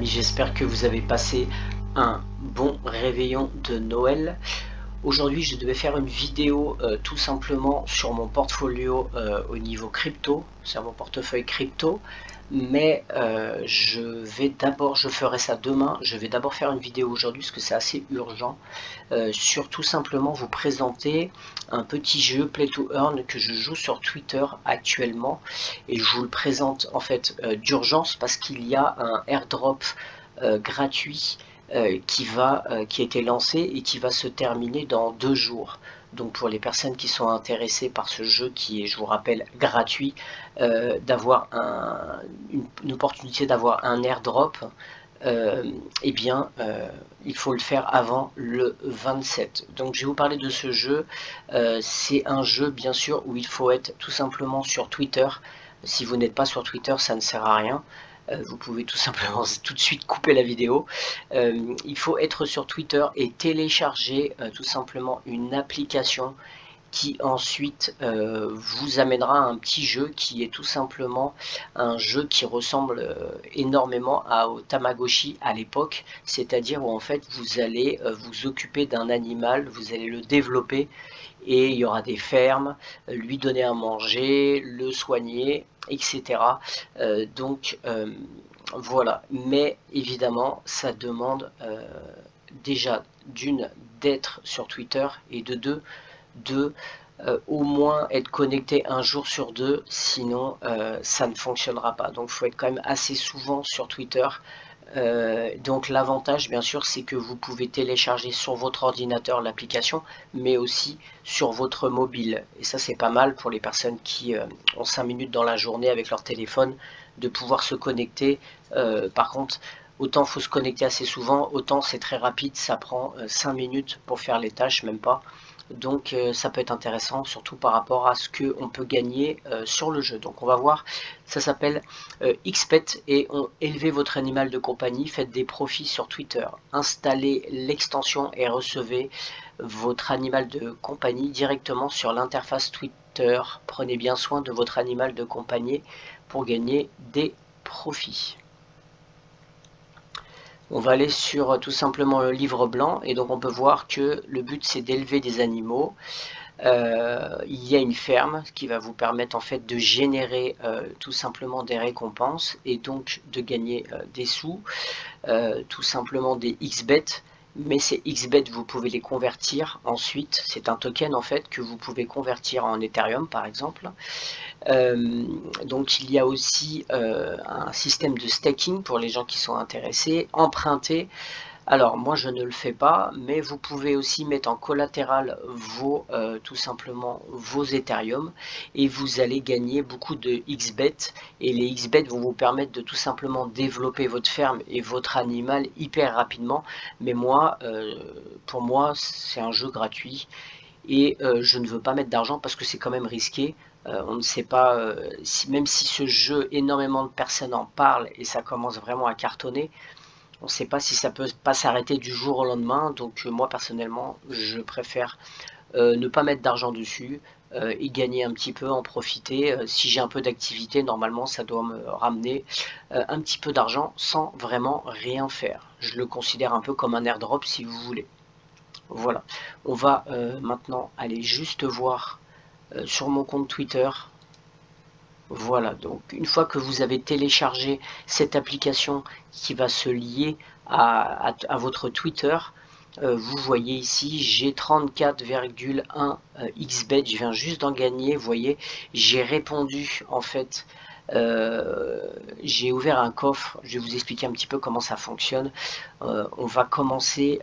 j'espère que vous avez passé un bon réveillon de Noël. Aujourd'hui, je devais faire une vidéo tout simplement sur mon portfolio au niveau crypto, sur mon portefeuille crypto, mais je ferai ça demain. Je vais d'abord faire une vidéo aujourd'hui parce que c'est assez urgent, sur tout simplement vous présenter un petit jeu Play to Earn que je joue sur Twitter actuellement, et je vous le présente en fait d'urgence parce qu'il y a un airdrop gratuit qui a été lancé et qui va se terminer dans 2 jours. Donc pour les personnes qui sont intéressées par ce jeu qui est, je vous rappelle, gratuit, d'avoir une opportunité d'avoir un airdrop, eh bien il faut le faire avant le 27. Donc je vais vous parler de ce jeu. C'est un jeu bien sûr où il faut être tout simplement sur Twitter. Si vous n'êtes pas sur Twitter, ça ne sert à rien. Vous pouvez tout simplement tout de suite couper la vidéo. Il faut être sur Twitter et télécharger tout simplement une application qui ensuite vous amènera à un petit jeu qui est tout simplement un jeu qui ressemble énormément au Tamagotchi à l'époque, c'est-à-dire où en fait vous allez vous occuper d'un animal, vous allez le développer et il y aura des fermes, lui donner à manger, le soigner, etc. Voilà, mais évidemment ça demande déjà d'une d'être sur Twitter et de deux de au moins être connecté un jour sur 2, sinon ça ne fonctionnera pas. Donc il faut être quand même assez souvent sur Twitter. Donc l'avantage bien sûr c'est que vous pouvez télécharger sur votre ordinateur l'application, mais aussi sur votre mobile, et ça c'est pas mal pour les personnes qui ont 5 minutes dans la journée avec leur téléphone de pouvoir se connecter. Par contre, autant faut se connecter assez souvent, autant c'est très rapide, ça prend 5 minutes pour faire les tâches, même pas. Donc ça peut être intéressant, surtout par rapport à ce qu'on peut gagner sur le jeu. Donc on va voir, ça s'appelle XPET, et élevez votre animal de compagnie, faites des profits sur Twitter. Installez l'extension et recevez votre animal de compagnie directement sur l'interface Twitter. Prenez bien soin de votre animal de compagnie pour gagner des profits. On va aller sur tout simplement le livre blanc, et donc on peut voir que le but c'est d'élever des animaux. Il y a une ferme qui va vous permettre en fait de générer tout simplement des récompenses et donc de gagner des sous, tout simplement des XBET. Mais ces XBET, vous pouvez les convertir ensuite, c'est un token en fait que vous pouvez convertir en Ethereum par exemple. Donc il y a aussi un système de staking pour les gens qui sont intéressés, emprunter. Alors moi je ne le fais pas, mais vous pouvez aussi mettre en collatéral tout simplement vos Ethereum, et vous allez gagner beaucoup de XBET, et les XBET vont vous permettre de tout simplement développer votre ferme et votre animal hyper rapidement. Mais moi, pour moi c'est un jeu gratuit, et je ne veux pas mettre d'argent parce que c'est quand même risqué. On ne sait pas, même si ce jeu, énormément de personnes en parlent et ça commence vraiment à cartonner, on ne sait pas si ça peut pas s'arrêter du jour au lendemain. Donc moi personnellement je préfère ne pas mettre d'argent dessus et gagner un petit peu, en profiter. Si j'ai un peu d'activité, normalement ça doit me ramener un petit peu d'argent sans vraiment rien faire. Je le considère un peu comme un airdrop si vous voulez. Voilà, on va maintenant aller juste voir sur mon compte Twitter. Voilà, donc une fois que vous avez téléchargé cette application qui va se lier à votre Twitter, vous voyez ici, j'ai 34,1 XBET, je viens juste d'en gagner. Vous voyez, j'ai répondu en fait, j'ai ouvert un coffre. Je vais vous expliquer un petit peu comment ça fonctionne. On va commencer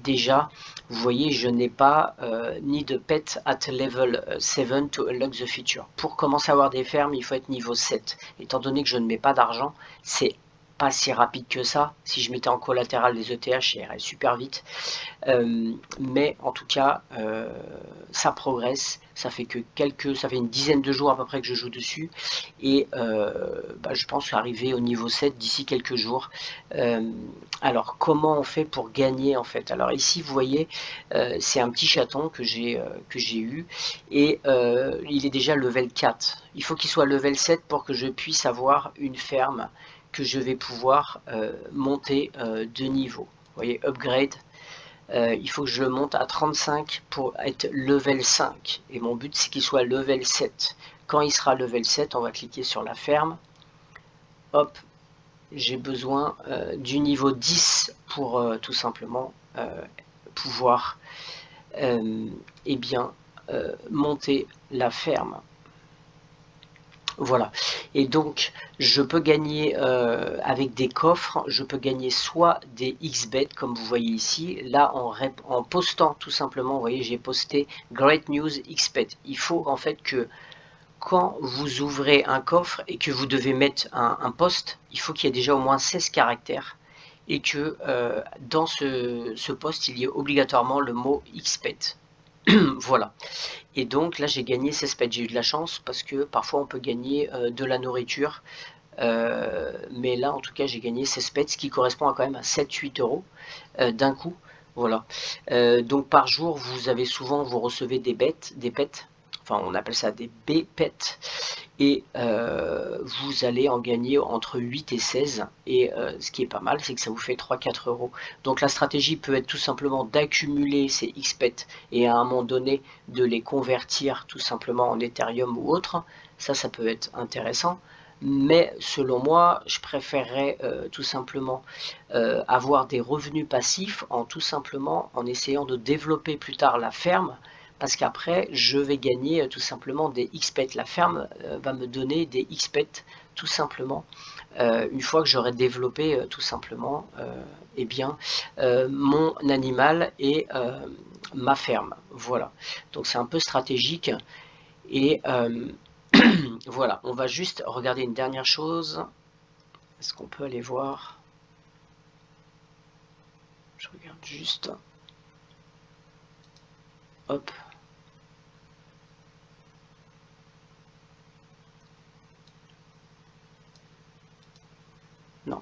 déjà. Vous voyez, je n'ai pas ni de pet at level 7 to unlock the feature. Pour commencer à avoir des fermes, il faut être niveau 7. Étant donné que je ne mets pas d'argent, c'est pas si rapide que ça. Si je mettais en collatéral les ETH, ça irait super vite. Mais en tout cas, ça progresse. Ça fait une dizaine de jours à peu près que je joue dessus, et je pense arriver au niveau 7 d'ici quelques jours. Alors comment on fait pour gagner en fait? Alors ici vous voyez, c'est un petit chaton que j'ai eu, et il est déjà level 4. Il faut qu'il soit level 7 pour que je puisse avoir une ferme que je vais pouvoir monter de niveau. Vous voyez, upgrade, il faut que je le monte à 35 pour être level 5. Et mon but, c'est qu'il soit level 7. Quand il sera level 7, on va cliquer sur la ferme. Hop, j'ai besoin du niveau 10 pour tout simplement pouvoir eh bien, monter la ferme. Voilà, et donc je peux gagner avec des coffres, je peux gagner soit des XBet comme vous voyez ici, là en postant tout simplement, vous voyez j'ai posté Great News XBet. Il faut en fait que quand vous ouvrez un coffre et que vous devez mettre un post, il faut qu'il y ait déjà au moins 16 caractères et que dans ce post il y ait obligatoirement le mot XBet. Voilà, et donc là j'ai gagné 16 pets, j'ai eu de la chance parce que parfois on peut gagner de la nourriture, mais là en tout cas j'ai gagné 16 pets, ce qui correspond à quand même à 7-8 euros d'un coup. Voilà, donc par jour vous recevez des pets, enfin on appelle ça des B-pets, et vous allez en gagner entre 8 et 16, et ce qui est pas mal, c'est que ça vous fait 3-4 euros. Donc la stratégie peut être tout simplement d'accumuler ces XPET et à un moment donné de les convertir tout simplement en Ethereum ou autre. Ça peut être intéressant, mais selon moi je préférerais tout simplement avoir des revenus passifs tout simplement en essayant de développer plus tard la ferme, parce qu'après je vais gagner tout simplement des XPET. La ferme va me donner des XPET tout simplement une fois que j'aurai développé tout simplement eh bien, mon animal et ma ferme. Voilà, donc c'est un peu stratégique, et voilà, on va juste regarder une dernière chose. Est-ce qu'on peut aller voir? Je regarde juste. Hop. Non.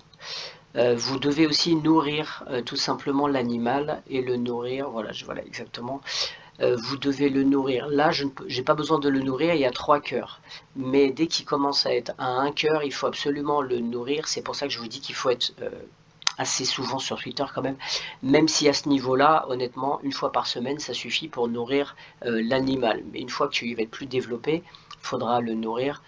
Vous devez aussi nourrir tout simplement l'animal et le nourrir. Voilà, voilà exactement. Vous devez le nourrir. Là, je n'ai pas besoin de le nourrir, il y a 3 cœurs. Mais dès qu'il commence à être à 1 cœur, il faut absolument le nourrir. C'est pour ça que je vous dis qu'il faut être assez souvent sur Twitter quand même si à ce niveau-là, honnêtement, une fois par semaine, ça suffit pour nourrir l'animal. Mais une fois qu'il va être plus développé, il faudra le nourrir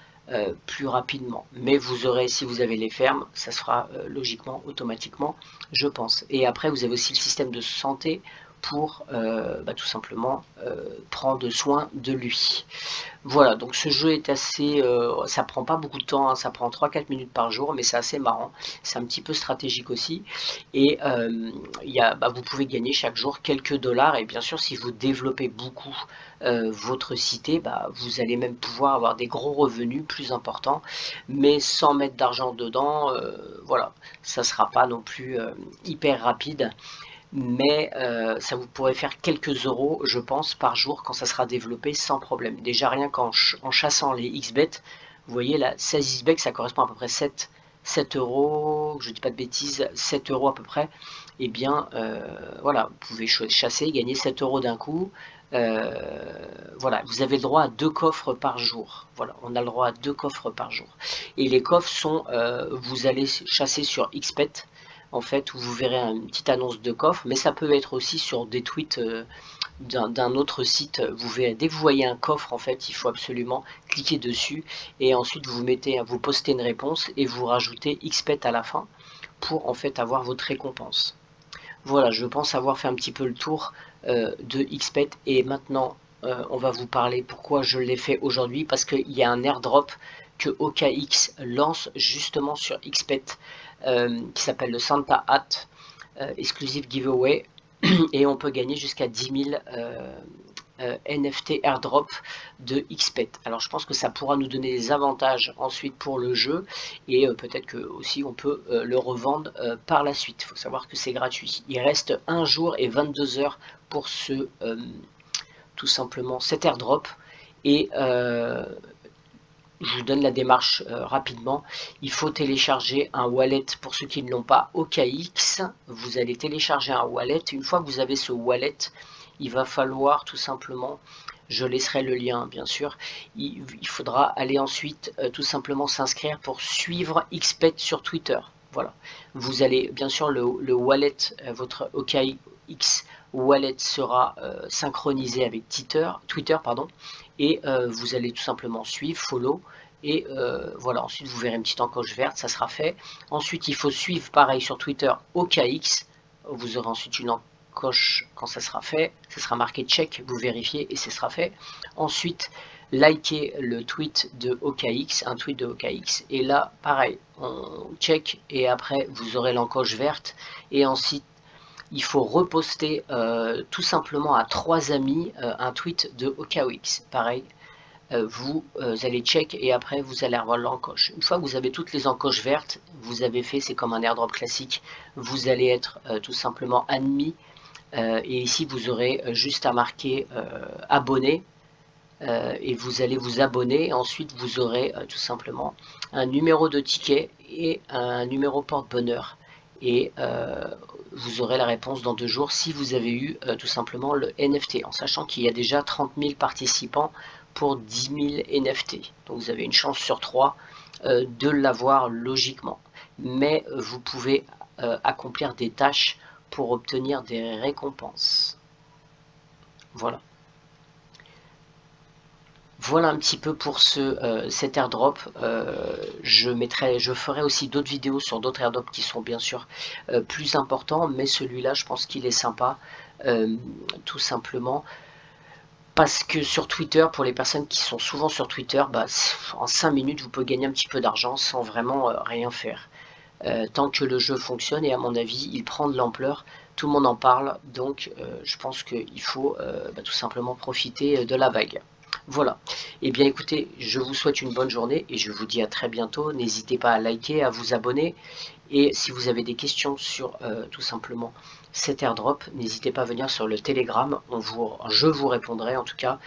plus rapidement. Mais vous aurez, si vous avez les fermes, ça se fera logiquement, automatiquement, je pense. Et après, vous avez aussi le système de santé pour tout simplement prendre soin de lui. Voilà, donc ce jeu est assez, ça prend pas beaucoup de temps, hein, ça prend 3-4 minutes par jour, mais c'est assez marrant, c'est un petit peu stratégique aussi, et vous pouvez gagner chaque jour quelques dollars, et bien sûr si vous développez beaucoup votre cité, vous allez même pouvoir avoir des gros revenus plus importants, mais sans mettre d'argent dedans. Voilà, ça sera pas non plus hyper rapide, mais ça vous pourrez faire quelques euros, je pense, par jour quand ça sera développé sans problème. Déjà rien qu'en chassant les XBet, vous voyez là, 16 XBet, ça correspond à peu près 7 euros, je dis pas de bêtises, 7 euros à peu près. Et bien voilà, vous pouvez chasser, gagner 7 euros d'un coup. Voilà, vous avez le droit à 2 coffres par jour. Voilà, on a le droit à 2 coffres par jour. Et les coffres sont, vous allez chasser sur XBet, en fait, où vous verrez une petite annonce de coffre, mais ça peut être aussi sur des tweets d'un autre site. Vous verrez, dès que vous voyez un coffre, en fait, il faut absolument cliquer dessus, et ensuite vous postez une réponse et vous rajoutez XPET à la fin pour en fait avoir votre récompense. Voilà, je pense avoir fait un petit peu le tour de XPET, et maintenant on va vous parler pourquoi je l'ai fait aujourd'hui, parce qu'il y a un airdrop que OKX lance justement sur XPET qui s'appelle le Santa Hat Exclusive Giveaway, et on peut gagner jusqu'à 10 000 NFT airdrop de XPET. Alors je pense que ça pourra nous donner des avantages ensuite pour le jeu, et peut-être que aussi on peut le revendre par la suite. Il faut savoir que c'est gratuit. Il reste 1 jour et 22 heures pour tout simplement cet airdrop, et je vous donne la démarche rapidement. Il faut télécharger un wallet pour ceux qui ne l'ont pas, OKX. Vous allez télécharger un wallet. Une fois que vous avez ce wallet, il va falloir tout simplement je laisserai le lien bien sûr. Il faudra aller ensuite tout simplement s'inscrire pour suivre XPET sur Twitter. Voilà, vous allez bien sûr le wallet, votre OKX wallet sera synchronisé avec Twitter pardon, et vous allez tout simplement suivre, follow, et voilà, ensuite vous verrez une petite encoche verte, ça sera fait. Ensuite il faut suivre pareil sur Twitter OKX, vous aurez ensuite une encoche quand ça sera fait, ça sera marqué check, vous vérifiez et ce sera fait. Ensuite likez le tweet de OKX, un tweet de OKX, et là pareil, on check et après vous aurez l'encoche verte, et ensuite il faut reposter tout simplement à 3 amis un tweet de OKX, pareil. Vous allez check et après vous allez avoir l'encoche. Une fois que vous avez toutes les encoches vertes, vous avez fait, c'est comme un airdrop classique, vous allez être tout simplement admis, et ici vous aurez juste à marquer abonné, et vous allez vous abonner. Ensuite vous aurez tout simplement un numéro de ticket et un numéro porte-bonheur, et vous aurez la réponse dans 2 jours si vous avez eu tout simplement le NFT, en sachant qu'il y a déjà 30 000 participants pour 10 000 NFT. Donc vous avez une chance sur 3 de l'avoir logiquement. Mais vous pouvez accomplir des tâches pour obtenir des récompenses. Voilà. Voilà un petit peu pour cet airdrop. Je ferai aussi d'autres vidéos sur d'autres airdrops qui sont bien sûr plus importants, mais celui-là je pense qu'il est sympa, tout simplement parce que sur Twitter, pour les personnes qui sont souvent sur Twitter, bah, en 5 minutes vous pouvez gagner un petit peu d'argent sans vraiment rien faire. Tant que le jeu fonctionne, et à mon avis il prend de l'ampleur, tout le monde en parle, donc je pense qu'il faut tout simplement profiter de la vague. Voilà, et bien écoutez, je vous souhaite une bonne journée et je vous dis à très bientôt. N'hésitez pas à liker, à vous abonner, et si vous avez des questions sur tout simplement cet airdrop, n'hésitez pas à venir sur le Telegram, je vous répondrai en tout cas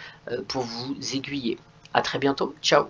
pour vous aiguiller. À très bientôt, ciao.